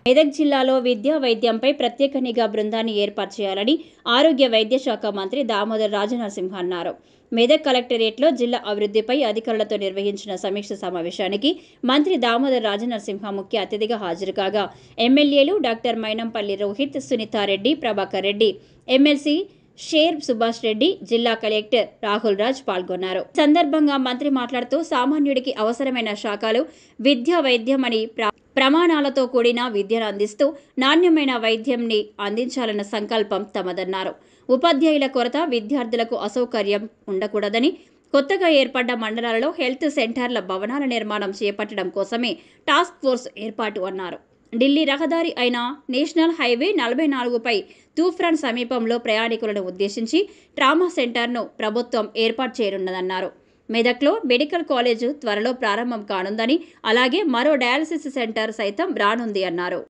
మెదక్ జిల్లాలో విద్యా వైద్యంపై ప్రత్యేక నిఘా బృందాన్ని ఏర్పాటు చేయాలని ఆరోగ్య వైద్య శాఖ మంత్రి దామోదర్ రాజనరసింహ అన్నారు. మెదక్ కలెక్టరేట్లో జిల్లా అభివృద్ధిపై అధికారులతో నిర్వహించిన సమీక్ష సమావేశానికి మంత్రి దామోదర్ రాజనరసింహ ముఖ్య అతిథిగా హాజరు కాగా ఎమ్మెల్యేలు doctor Mynampally Rohit, Sunitha Reddy, Prabhakar Reddy, MLC share Subhash Reddy, జిల్లా కలెక్టర్ రాహుల్ రాజ్ పాల్గొన్నారు. ఈ సందర్భంగా మంత్రి మాట్లాడుతూ సామాన్యుడికి అవసరమైన శాఖలు విద్యా వైద్యం అని ప్రమాణాలతో కూడిన విద్యను అందిస్తూ నాణ్యమైన వైద్యంని అందించాలన్న సంకల్పం తమదన్నారు. ఉపాధ్యాయుల కొరత, విద్యార్థులకు అసౌకర్యం ఉండకూడదని కొత్తగా ఏర్పడ్డ మండలాలలో హెల్త్ సెంటర్ల భవనాల నిర్మాణం చేపట్టడం కోసమే టాస్క్ ఫోర్స్ ఏర్పాటు అన్నారు. ఢిల్లీ రహదారి అయిన నేషనల్ హైవే 44పై తూఫ్రాన్ సమీపంలో ప్రయాణికులను ఉద్దేశించి ట్రామా సెంటర్ను ప్రభుత్వం ఏర్పాటు చేయనున్నదన్నారు. మెదక్లో మెడికల్ కాలేజు త్వరలో ప్రారంభం కానుందని, అలాగే మరో డయాలసిస్ సెంటర్ సైతం రానుంది అన్నారు.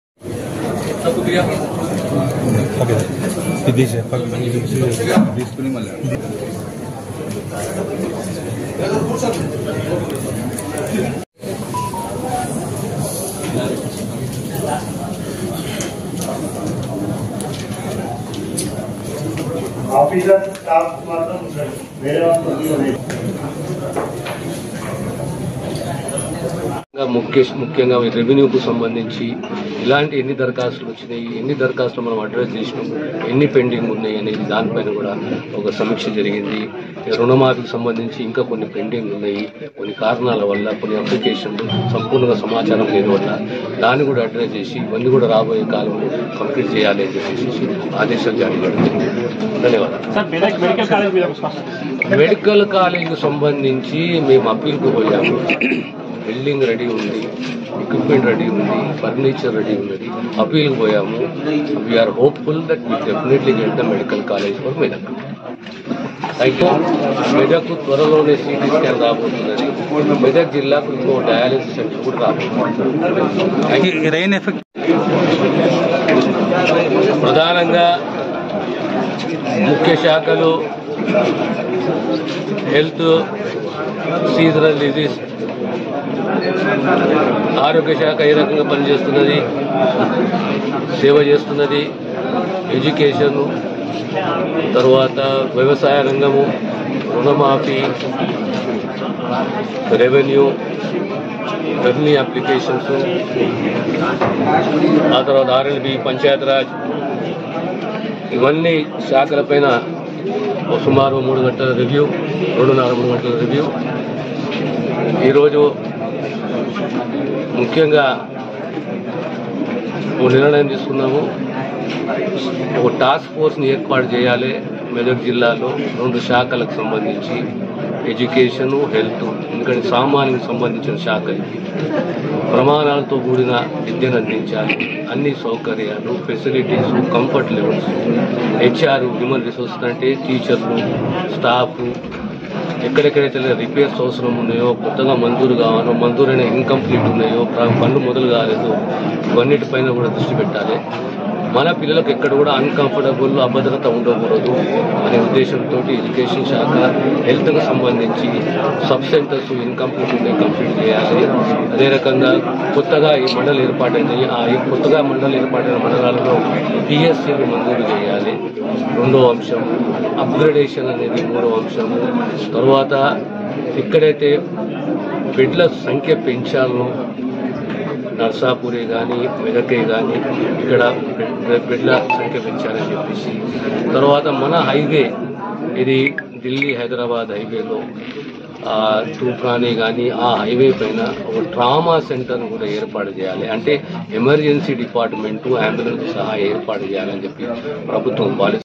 ఆఫీసర్ స్టాఫ్ మాత్రం వేరే ముఖ్యంగా రెవెన్యూకు సంబంధించి ఇలాంటి ఎన్ని దరఖాస్తులు వచ్చినాయి, ఎన్ని దరఖాస్తులు మనం అడ్రస్ చేసినాం, ఎన్ని పెండింగ్ ఉన్నాయి అనేది దానిపైన కూడా ఒక సమీక్ష జరిగింది. రుణమాఫీకి సంబంధించి ఇంకా కొన్ని పెండింగ్ ఉన్నాయి, కొన్ని కారణాల వల్ల కొన్ని అప్లికేషన్లు సంపూర్ణంగా సమాచారం లేని వల్ల దాన్ని కూడా అడ్రస్ చేసి ఇవన్నీ కూడా రాబోయే కాలంలో కంప్లీట్ చేయాలి అని చెప్పేసి ఆదేశాలు జారీ చేయడం జరిగింది. ధన్యవాదాలు. మెడికల్ కాలేజీకి సంబంధించి మేము అప్పీల్కు పోయాము. బిల్డింగ్ రెడీ ఉంది, ఎక్విప్మెంట్ రెడీ ఉంది, ఫర్నిచర్ రెడీ ఉన్నది. అప్పీల్కి పోయాము. We're hopeful that we definitely get the medical college for Medak. అయితే మెదక్ త్వరలోనే సిటీ స్కాన్ రాబోతున్నది. మెదక్ జిల్లాకు ఇంకో డయాలసిస్ సెంటర్ కూడా రాబోతుంది. ప్రధానంగా ముఖ్య శాఖలు హెల్త్, సీజనల్ డిజీజ్, ఆరోగ్య శాఖ ఏ రకంగా పనిచేస్తున్నది, సేవ చేస్తున్నది, ఎడ్యుకేషన్, తర్వాత వ్యవసాయ రంగము, రుణమాఫీ, రెవెన్యూ, రెవెన్యూ అప్లికేషన్స్, ఆ తర్వాత R&B, పంచాయతీరాజ్, ఇవన్నీ శాఖలపైన సుమారు 3 గంటల రివ్యూ, 2.5-3 గంటల రివ్యూ. ఈరోజు ముఖ్యంగా ఒక నిర్ణయం తీసుకున్నాము. ఒక టాస్క్ ఫోర్స్ని ఏర్పాటు చేయాలి మెదక్ జిల్లాలో 2 శాఖలకు సంబంధించి, ఎడ్యుకేషను, హెల్త్. ఎందుకంటే సామాన్యునికి సంబంధించిన శాఖలకి ప్రమాణాలతో కూడిన విద్యను అందించాలి. అన్ని సౌకర్యాలు, facilities, comfort levels, HR, human resources అంటే టీచర్లు, స్టాఫ్, ఎక్కడెక్కడైతే రిపేర్స్ అవసరం ఉన్నాయో, కొత్తగా మంజూరు కావాలో, మంజూరైన ఇన్కంప్లీట్ ఉన్నాయో, పనులు మొదలు కాలేదు, ఇవన్నిటిపైన కూడా దృష్టి పెట్టాలి. మన పిల్లలకు ఎక్కడ కూడా అన్కంఫర్టబుల్, అభద్రత ఉండకూడదు అనే ఉద్దేశంతో ఎడ్యుకేషన్ శాఖ హెల్త్కు సంబంధించి సబ్ సెంటర్స్ ఇన్కంప్లీట్ ఉండే కంప్లీట్ చేయాలి. అదే రకంగా కొత్తగా ఈ మండలి ఏర్పాటైంది. కొత్తగా మండలి ఏర్పాటైన మండలాలలో PSCని మంజూరు చేయాలి. 2వ అంశం. అప్గ్రేడేషన్ అనేది 3వ అంశము. తర్వాత ఎక్కడైతే బెడ్ల సంఖ్య పెంచాలనో, నర్సాపూరే కానీ మెదకే కానీ ఇక్కడ బెడ్ల సంఖ్య పెంచాలని చెప్పేసి, తర్వాత మన హైవే ఇది ఢిల్లీ హైదరాబాద్ హైవేలో తూప్రాని కానీ ఆ హైవే పైన ఒక ట్రామా సెంటర్ను కూడా ఏర్పాటు చేయాలి. అంటే ఎమర్జెన్సీ డిపార్ట్మెంటు, అంబులెన్స్ సహా ఏర్పాటు చేయాలని చెప్పి ప్రభుత్వం పాలిస్తుంది.